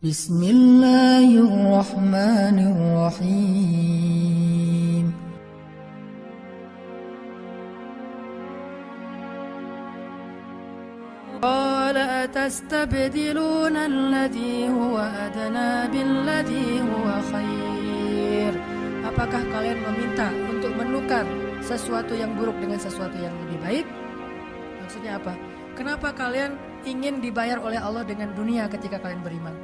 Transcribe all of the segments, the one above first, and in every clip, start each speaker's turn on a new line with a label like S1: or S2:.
S1: Bismillahirrahmanirrahim. Qala atastabdiluna alladhi huwa adna billadhi huwa khair. Apakah kalian meminta untuk menukar sesuatu yang buruk dengan sesuatu yang lebih baik? Maksudnya apa? Kenapa kalian ingin dibayar oleh Allah dengan dunia ketika kalian beriman?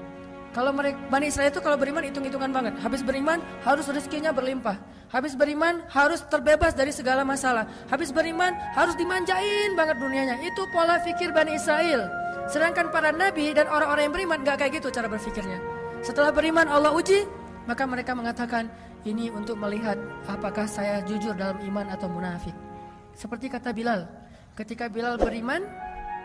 S1: Kalau Bani Israel itu kalau beriman hitung-hitungan banget. Habis beriman harus rezekinya berlimpah. Habis beriman harus terbebas dari segala masalah. Habis beriman harus dimanjain banget dunianya. Itu pola pikir Bani Israel. Sedangkan para nabi dan orang-orang yang beriman gak kayak gitu cara berpikirnya. Setelah beriman Allah uji, maka mereka mengatakan ini untuk melihat apakah saya jujur dalam iman atau munafik. Seperti kata Bilal. Ketika Bilal beriman,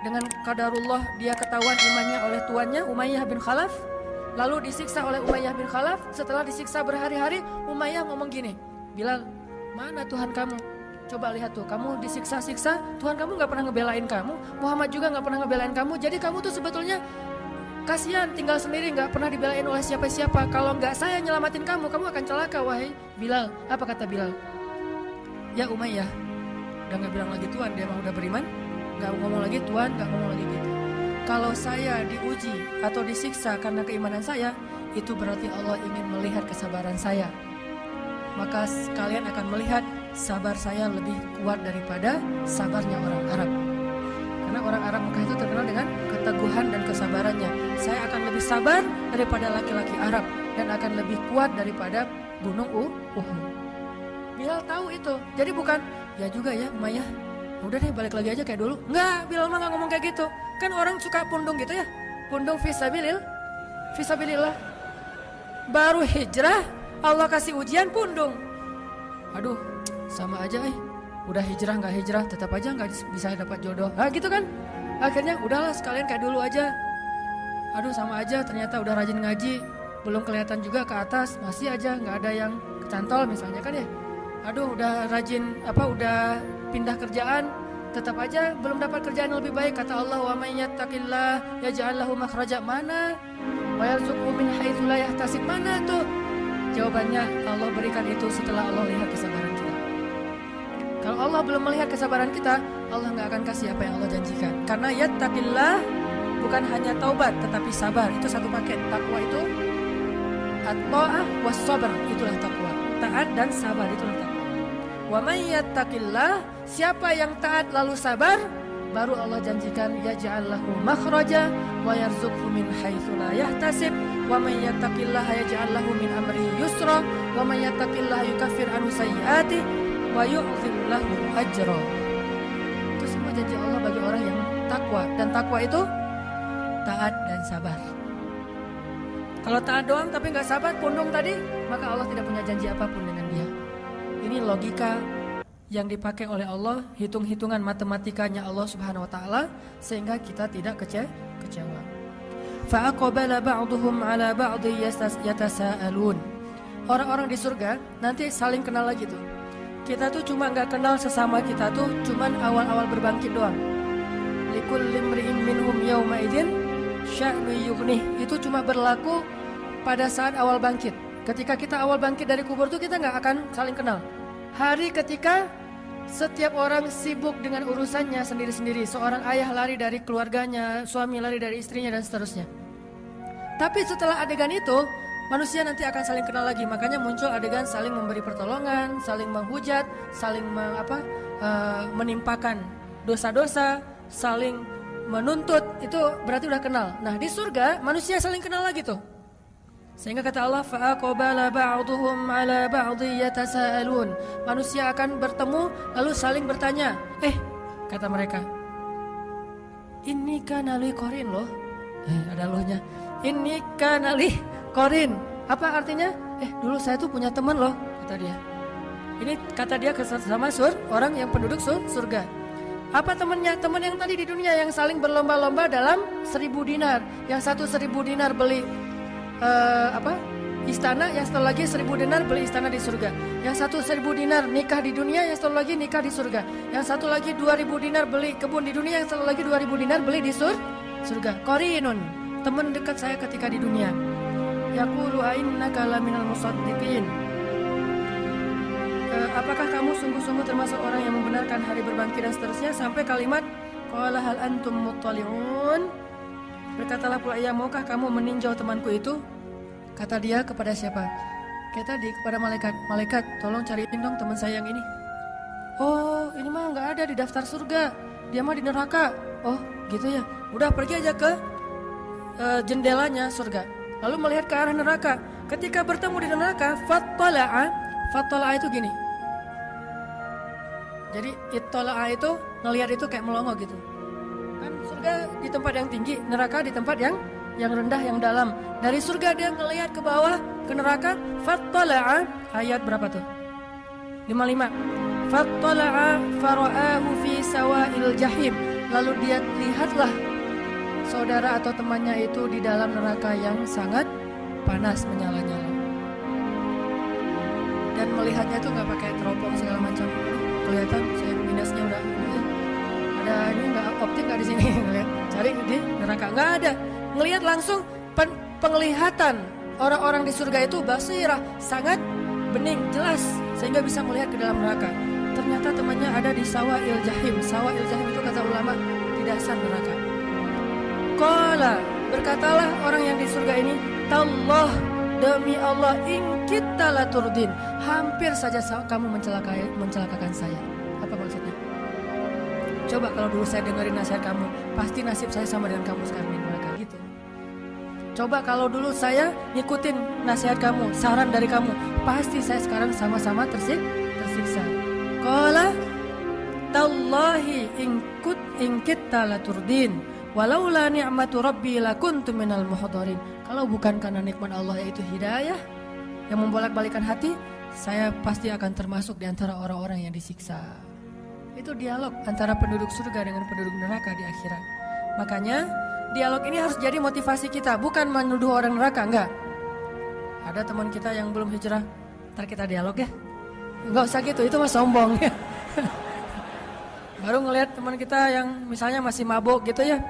S1: dengan qadarullah dia ketahuan imannya oleh tuannya Umayyah bin Khalaf. Lalu disiksa oleh Umayyah bin Khalaf. Setelah disiksa berhari-hari, Umayyah ngomong gini, Bilal, mana Tuhan kamu? Coba lihat tuh, kamu disiksa-siksa, Tuhan kamu gak pernah ngebelain kamu, Muhammad juga gak pernah ngebelain kamu. Jadi kamu tuh sebetulnya kasihan tinggal sendiri, gak pernah dibelain oleh siapa-siapa. Kalau gak saya nyelamatin kamu, kamu akan celaka wahai Bilal. Apa kata Bilal? Ya Umayyah, udah gak bilang lagi Tuhan, dia emang udah beriman. Gak ngomong lagi Tuhan, gak ngomong lagi gitu. Kalau saya diuji atau disiksa karena keimanan saya, itu berarti Allah ingin melihat kesabaran saya. Maka kalian akan melihat sabar saya lebih kuat daripada sabarnya orang Arab. Karena orang Arab Mekah itu terkenal dengan keteguhan dan kesabarannya. Saya akan lebih sabar daripada laki-laki Arab dan akan lebih kuat daripada gunung Uhud. Bilal tahu itu. Jadi bukan, ya juga ya Umayyah, udah deh balik lagi aja kayak dulu. Enggak, Bilal mah gak ngomong kayak gitu. Kan orang suka pundung gitu ya. Pundung fisabilillah. Baru hijrah Allah kasih ujian pundung. Aduh, sama aja udah hijrah gak hijrah tetap aja gak bisa dapat jodoh. Nah gitu kan. Akhirnya udahlah sekalian kayak dulu aja. Aduh sama aja, ternyata udah rajin ngaji, belum kelihatan juga ke atas, masih aja gak ada yang kecantol misalnya kan ya. Aduh udah rajin udah pindah kerjaan, tetap aja belum dapat kerjaan yang lebih baik. Kata Allah, wa may yattaqillah yaj'al lahu makhraja. Mana? Wa yarzuqhu min haitsu la yahtasib. Mana tuh? Jawabannya Allah berikan itu setelah Allah lihat kesabaran kita. Kalau Allah belum melihat kesabaran kita, Allah enggak akan kasih apa yang Allah janjikan. Karena yattaqillah bukan hanya taubat tetapi sabar. Itu satu paket. Takwa itu at-ta'ah was sabr, itulah takwa. Taat dan sabar itulah takwa. Wa may yattaqillah, siapa yang taat lalu sabar, baru Allah janjikan yaj'al lahu makhraja wa yarzuqhu min haitsu la yahtasib. Wa may yattaqillaha yaj'al lahu min amrihi yusra wa may yattaqillaha yukaffir anhu sayyi'ati wa yu'dhim lahu ajra. Itu semua janji Allah bagi orang yang takwa, dan takwa itu taat dan sabar. Kalau taat doang tapi enggak sabar, pundung tadi, maka Allah tidak punya janji apapun dengan dia. Ini logika yang dipakai oleh Allah, hitung-hitungan matematikanya Allah Subhanahu wa taala, sehingga kita tidak kecewa. Fa aqbala ba'dhum 'ala ba'd yatasaalun. Orang-orang di surga nanti saling kenal lagi tuh. Kita tuh cuma enggak kenal sesama kita tuh cuman awal-awal berbangkit doang. Likulli imri'in minhum yawma idzin sya'nu yughnih. Itu cuma berlaku pada saat awal bangkit. Ketika kita awal bangkit dari kubur tuh kita gak akan saling kenal. Hari ketika setiap orang sibuk dengan urusannya sendiri-sendiri. Seorang ayah lari dari keluarganya, suami lari dari istrinya dan seterusnya. Tapi setelah adegan itu, manusia nanti akan saling kenal lagi. Makanya muncul adegan saling memberi pertolongan, saling menghujat, saling menimpakan dosa-dosa, saling menuntut. Itu berarti udah kenal. Nah di surga manusia saling kenal lagi tuh. Sehingga kata Allah, fa'aqbala ba'dhum 'ala ba'dhi yatasaalun. Manusia akan bertemu lalu saling bertanya. Kata mereka, ini kana li qarin loh. Ada lohnya. Ini kana li qarin. Apa artinya? Dulu saya tuh punya teman loh, kata dia. Ini kata dia sama orang yang penduduk surga. Apa temannya? Teman yang tadi di dunia yang saling berlomba-lomba dalam 1.000 dinar. Yang satu 1.000 dinar beli istana, yang satu lagi 1.000 dinar beli istana di surga. Yang satu 1.000 dinar nikah di dunia, yang satu lagi nikah di surga. Yang satu lagi 2.000 dinar beli kebun di dunia, yang satu lagi 2.000 dinar beli di surga. Qarinun. teman dekat saya ketika di dunia. Yaqulu ainnaka laminal musaddiqin. Apakah kamu sungguh-sungguh termasuk orang yang membenarkan hari berbangkit dan seterusnya sampai kalimat qala hal antum muttali'un. Berkatalah pula ia, maukah kamu meninjau temanku itu? Kata dia kepada siapa? Kayak tadi kepada malaikat. Malaikat, tolong cariin dong teman saya yang ini. Oh, ini mah nggak ada di daftar surga. Dia mah di neraka. Oh, gitu ya. Udah pergi aja ke jendelanya surga. Lalu melihat ke arah neraka. Ketika bertemu di neraka, fattala'a itu gini. Jadi ittala'a itu ngelihat itu kayak melongo gitu. Kan surga di tempat yang tinggi, neraka di tempat yang rendah, yang dalam. Dari surga dia ngelihat ke bawah, ke neraka. Fattala'a, ayat berapa tuh? 55. Fattala'a fara'ahu fi sawa'il jahim. Lalu dia lihatlah saudara atau temannya itu di dalam neraka yang sangat panas menyala-nyala. Dan melihatnya tuh nggak pakai teropong segala macam. Kelihatan saya minusnya udah ada ini nggak optik nggak di sini. Cari di neraka nggak ada. Ngelihat langsung penglihatan orang-orang di surga itu basirah, sangat bening, jelas sehingga bisa melihat ke dalam neraka. Ternyata temannya ada di sawa'il jahim. Sawa'il jahim itu kata ulama di dasar neraka. Qala, berkatalah orang yang di surga ini, tallah, demi Allah, in kita laturdin, hampir saja kamu mencelakakan saya. Apa maksudnya? Coba kalau dulu saya dengerin nasihat kamu, pasti nasib saya sama dengan kamu sekarang di neraka gitu. Coba kalau dulu saya ngikutin nasihat kamu, saran dari kamu, pasti saya sekarang sama-sama tersiksa. Qala tallahi in kita laturdin walaula ni'matu rabbi lakuntu minal muhdarin. Kalau bukan karena nikmat Allah yaitu hidayah yang membolak-balikan hati, saya pasti akan termasuk di antara orang-orang yang disiksa. Itu dialog antara penduduk surga dengan penduduk neraka di akhirat. Makanya dialog ini harus jadi motivasi kita, bukan menuduh orang neraka, enggak. Ada teman kita yang belum hijrah, ntar kita dialog ya. Enggak usah gitu, itu mah sombong ya. Baru ngelihat teman kita yang misalnya masih mabuk gitu ya.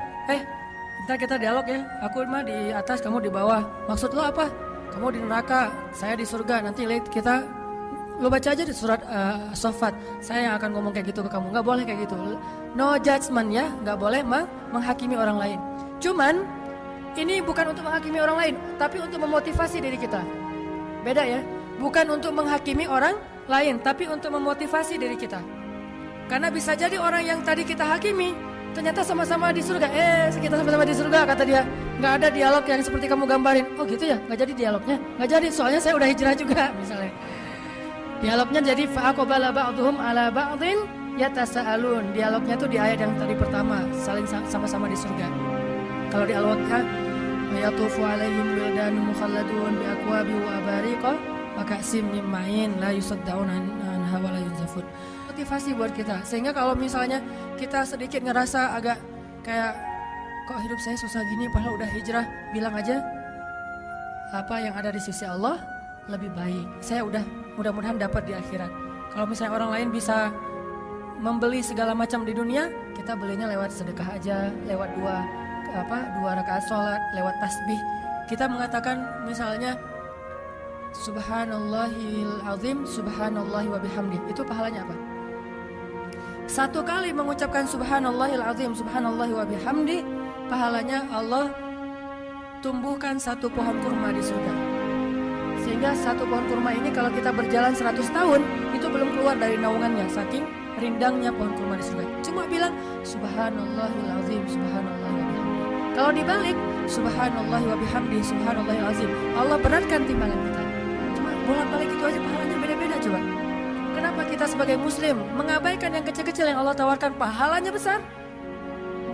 S1: Ntar kita dialog ya. Aku mah di atas, kamu di bawah. Maksud lo apa? Kamu di neraka, saya di surga. Nanti lihat kita, lo baca aja di surat Shofat. Saya yang akan ngomong kayak gitu ke kamu. Nggak boleh kayak gitu. No judgment ya, nggak boleh menghakimi orang lain. Cuman ini bukan untuk menghakimi orang lain, tapi untuk memotivasi diri kita. Beda ya. Bukan untuk menghakimi orang lain, tapi untuk memotivasi diri kita. Karena bisa jadi orang yang tadi kita hakimi ternyata sama-sama di surga. Kita sama-sama di surga kata dia. Nggak ada dialog yang seperti kamu gambarin. Oh gitu ya, nggak jadi dialognya. Nggak jadi, soalnya saya udah hijrah juga misalnya. Dialognya jadi fa'aqbala ba'duhum ala ba'din yatasaalun. Dialognya tuh di ayat yang tadi pertama, saling sama-sama di surga. Kalau di Al-Waqi'ah, yatufu alaihim wildanun mukhalladun bi aqwabi wa abariqa wa ka'sim min ma'in la yusaddaun anha wa la yunzafun. Motivasi buat kita, sehingga kalau misalnya kita sedikit ngerasa agak kayak kok hidup saya susah gini padahal udah hijrah, bilang aja apa yang ada di sisi Allah lebih baik. Saya udah mudah-mudahan dapat di akhirat. Kalau misalnya orang lain bisa membeli segala macam di dunia, kita belinya lewat sedekah aja, lewat dua rakaat sholat, lewat tasbih. Kita mengatakan misalnya Subhanallahil azim, subhanallahi wa bihamdi. Itu pahalanya apa? Satu kali mengucapkan subhanallahil azim, subhanallahi wa bihamdi, pahalanya Allah tumbuhkan satu pohon kurma di surga. Sehingga satu pohon kurma ini kalau kita berjalan 100 tahun, itu belum keluar dari naungannya, saking rindangnya pohon kurma di surga. Cuma bilang subhanallahil azim, subhanallahi wa bihamdi. Kalau dibalik subhanallahi wa bihamdi, subhanallahil azim, Allah beratkan timbangan kita. Cuma bolak-balik itu aja pahalanya beda-beda. Coba kenapa kita sebagai muslim mengabaikan yang kecil-kecil yang Allah tawarkan pahalanya besar?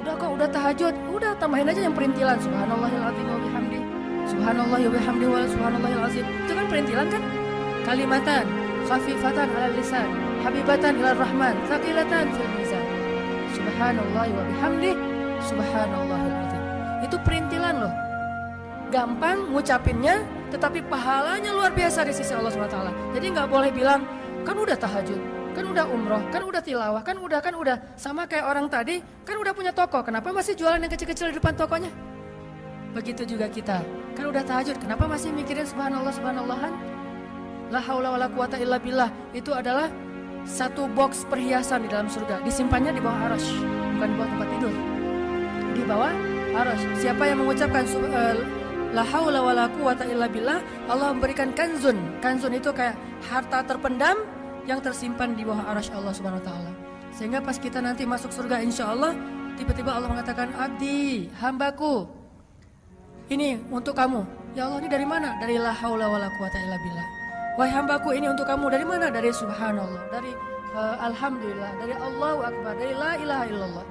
S1: Udah kok, udah tahajud, udah tambahin aja yang perintilan subhanallahil azim wa bihamdi, subhanallahi wa bihamdi wa subhanallahil azim. Itu kan perintilan kan? Kalimatan khafifatan 'alal lisan, habibatan ilar rahman, thaqilatan fil mizan. Subhanallahi wa bihamdi, subhanallahil azim. Itu perintilan loh. Gampang ngucapinnya, tetapi pahalanya luar biasa di sisi Allah SWT. Jadi nggak boleh bilang, kan udah tahajud, kan udah umroh, kan udah tilawah, kan udah. Sama kayak orang tadi, kan udah punya toko, kenapa masih jualan yang kecil-kecil di depan tokonya? Begitu juga kita. Kan udah tahajud, kenapa masih mikirin subhanallah subhanallahan? La haula wala quwata illa billah. Itu adalah satu box perhiasan di dalam surga. Disimpannya di bawah arasy, bukan di bawah tempat tidur. Di bawah arasy. Siapa yang mengucapkan la haula wala quwata illa billah, Allah memberikan kanzun. Kanzun itu kayak harta terpendam yang tersimpan di bawah arasy Allah Subhanahu wa taala. Sehingga pas kita nanti masuk surga insyaallah, tiba-tiba Allah mengatakan, "Abdi, hambaku, ini untuk kamu." Ya Allah, ini dari mana? Dari la haula wala quwata illa billah. Wahai hambaku, ini untuk kamu. Dari mana? Dari subhanallah, dari alhamdulillah, dari Allahu akbar, dari la ilaha illallah.